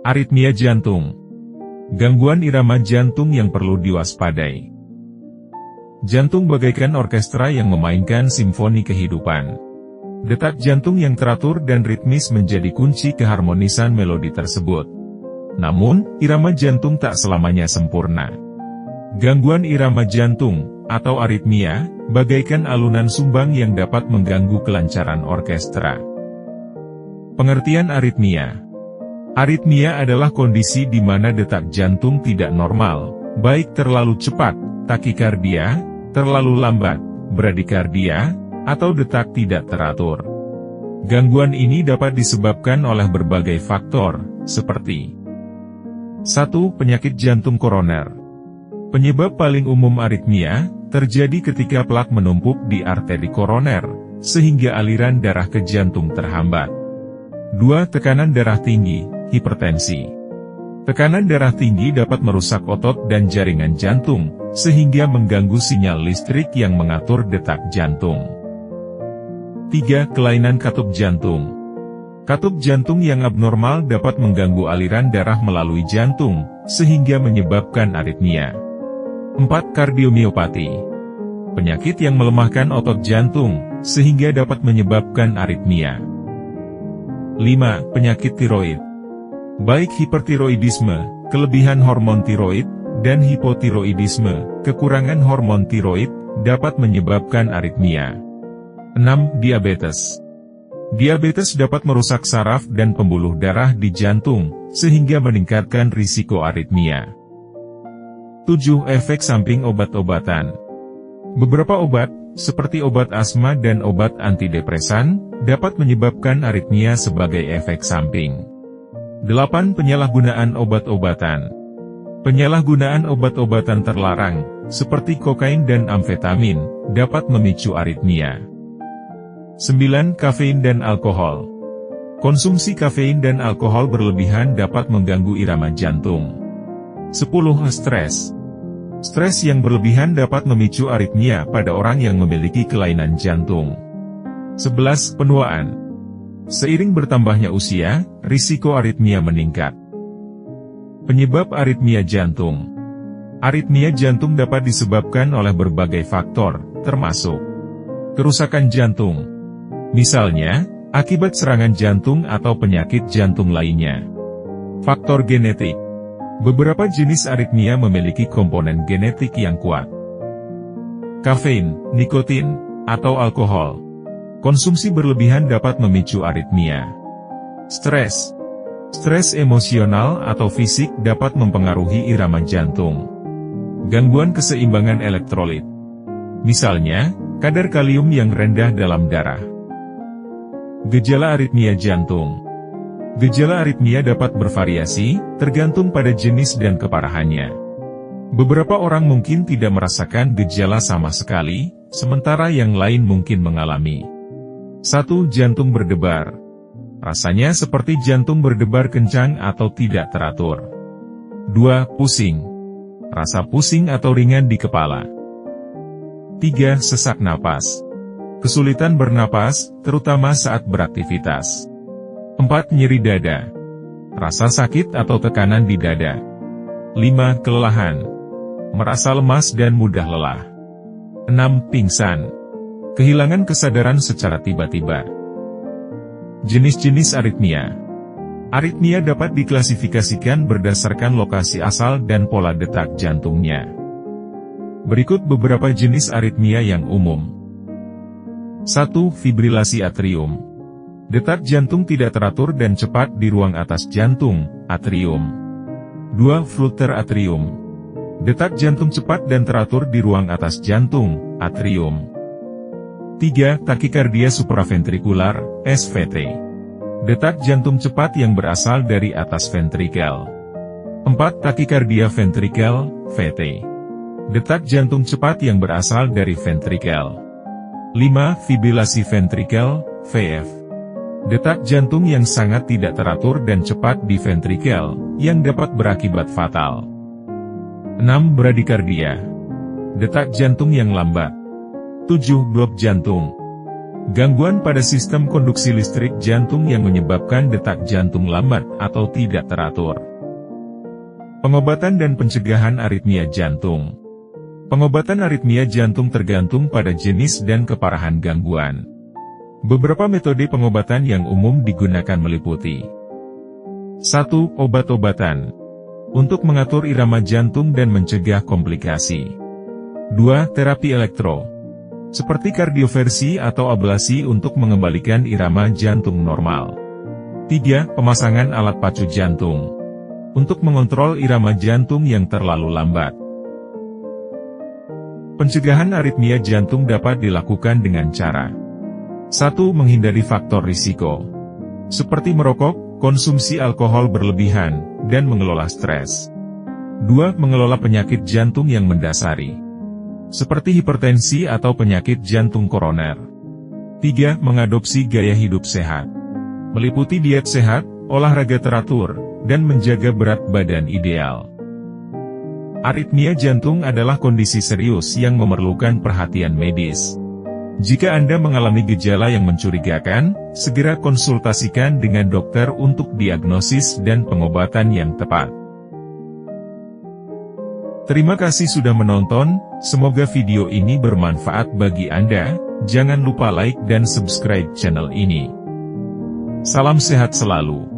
Aritmia jantung. Gangguan irama jantung yang perlu diwaspadai. Jantung bagaikan orkestra yang memainkan simfoni kehidupan. Detak jantung yang teratur dan ritmis menjadi kunci keharmonisan melodi tersebut. Namun, irama jantung tak selamanya sempurna. Gangguan irama jantung, atau aritmia, bagaikan alunan sumbang yang dapat mengganggu kelancaran orkestra. Pengertian aritmia. Aritmia adalah kondisi di mana detak jantung tidak normal, baik terlalu cepat, takikardia, terlalu lambat, bradikardia, atau detak tidak teratur. Gangguan ini dapat disebabkan oleh berbagai faktor, seperti 1. Penyakit jantung koroner. Penyebab paling umum aritmia, terjadi ketika plak menumpuk di arteri koroner, sehingga aliran darah ke jantung terhambat. 2. Tekanan darah tinggi, hipertensi. Tekanan darah tinggi dapat merusak otot dan jaringan jantung, sehingga mengganggu sinyal listrik yang mengatur detak jantung. 3. Kelainan katup jantung. Katup jantung yang abnormal dapat mengganggu aliran darah melalui jantung, sehingga menyebabkan aritmia. 4. Kardiomiopati. Penyakit yang melemahkan otot jantung, sehingga dapat menyebabkan aritmia. 5. Penyakit tiroid. Baik hipertiroidisme, kelebihan hormon tiroid, dan hipotiroidisme, kekurangan hormon tiroid, dapat menyebabkan aritmia. 6. Diabetes. Diabetes dapat merusak saraf dan pembuluh darah di jantung, sehingga meningkatkan risiko aritmia. 7. Efek samping obat-obatan. Beberapa obat, seperti obat asma dan obat antidepresan, dapat menyebabkan aritmia sebagai efek samping. 8. Penyalahgunaan obat-obatan. Penyalahgunaan obat-obatan terlarang, seperti kokain dan amfetamin, dapat memicu aritmia. 9. Kafein dan alkohol. Konsumsi kafein dan alkohol berlebihan dapat mengganggu irama jantung. 10. Stres. Stres yang berlebihan dapat memicu aritmia pada orang yang memiliki kelainan jantung. 11. Penuaan. Seiring bertambahnya usia, risiko aritmia meningkat. Penyebab aritmia jantung. Aritmia jantung dapat disebabkan oleh berbagai faktor, termasuk kerusakan jantung. Misalnya, akibat serangan jantung atau penyakit jantung lainnya. Faktor genetik. Beberapa jenis aritmia memiliki komponen genetik yang kuat. Kafein, nikotin, atau alkohol. Konsumsi berlebihan dapat memicu aritmia. Stres. Stres emosional atau fisik dapat mempengaruhi irama jantung. Gangguan keseimbangan elektrolit. Misalnya, kadar kalium yang rendah dalam darah. Gejala aritmia jantung. Gejala aritmia dapat bervariasi, tergantung pada jenis dan keparahannya. Beberapa orang mungkin tidak merasakan gejala sama sekali, sementara yang lain mungkin mengalami. 1. Jantung berdebar. Rasanya seperti jantung berdebar kencang atau tidak teratur. 2. Pusing. Rasa pusing atau ringan di kepala. 3. Sesak napas. Kesulitan bernapas, terutama saat beraktivitas. 4. Nyeri dada. Rasa sakit atau tekanan di dada. 5. Kelelahan. Merasa lemas dan mudah lelah. 6. Pingsan. Kehilangan kesadaran secara tiba-tiba. Jenis-jenis aritmia. Aritmia dapat diklasifikasikan berdasarkan lokasi asal dan pola detak jantungnya. Berikut beberapa jenis aritmia yang umum. 1. Fibrilasi atrium. Detak jantung tidak teratur dan cepat di ruang atas jantung, atrium. 2. Flutter atrium. Detak jantung cepat dan teratur di ruang atas jantung, atrium. 3. Takikardia supraventrikular, SVT. Detak jantung cepat yang berasal dari atas ventrikel. 4. Takikardia ventrikel, VT. Detak jantung cepat yang berasal dari ventrikel. 5. Fibrilasi ventrikel, VF. Detak jantung yang sangat tidak teratur dan cepat di ventrikel, yang dapat berakibat fatal. 6. Bradikardia. Detak jantung yang lambat. 7. Blok jantung. Gangguan pada sistem konduksi listrik jantung yang menyebabkan detak jantung lambat atau tidak teratur. Pengobatan dan pencegahan aritmia jantung. Pengobatan aritmia jantung tergantung pada jenis dan keparahan gangguan. Beberapa metode pengobatan yang umum digunakan meliputi 1. Obat-obatan untuk mengatur irama jantung dan mencegah komplikasi. 2. Terapi elektro seperti kardioversi atau ablasi untuk mengembalikan irama jantung normal. 3. Pemasangan alat pacu jantung untuk mengontrol irama jantung yang terlalu lambat. Pencegahan aritmia jantung dapat dilakukan dengan cara 1. Menghindari faktor risiko seperti merokok, konsumsi alkohol berlebihan, dan mengelola stres. 2. Mengelola penyakit jantung yang mendasari seperti hipertensi atau penyakit jantung koroner. 3. Mengadopsi gaya hidup sehat meliputi diet sehat, olahraga teratur, dan menjaga berat badan ideal. Aritmia jantung adalah kondisi serius yang memerlukan perhatian medis. Jika Anda mengalami gejala yang mencurigakan, segera konsultasikan dengan dokter untuk diagnosis dan pengobatan yang tepat. Terima kasih sudah menonton, semoga video ini bermanfaat bagi Anda. Jangan lupa like dan subscribe channel ini. Salam sehat selalu.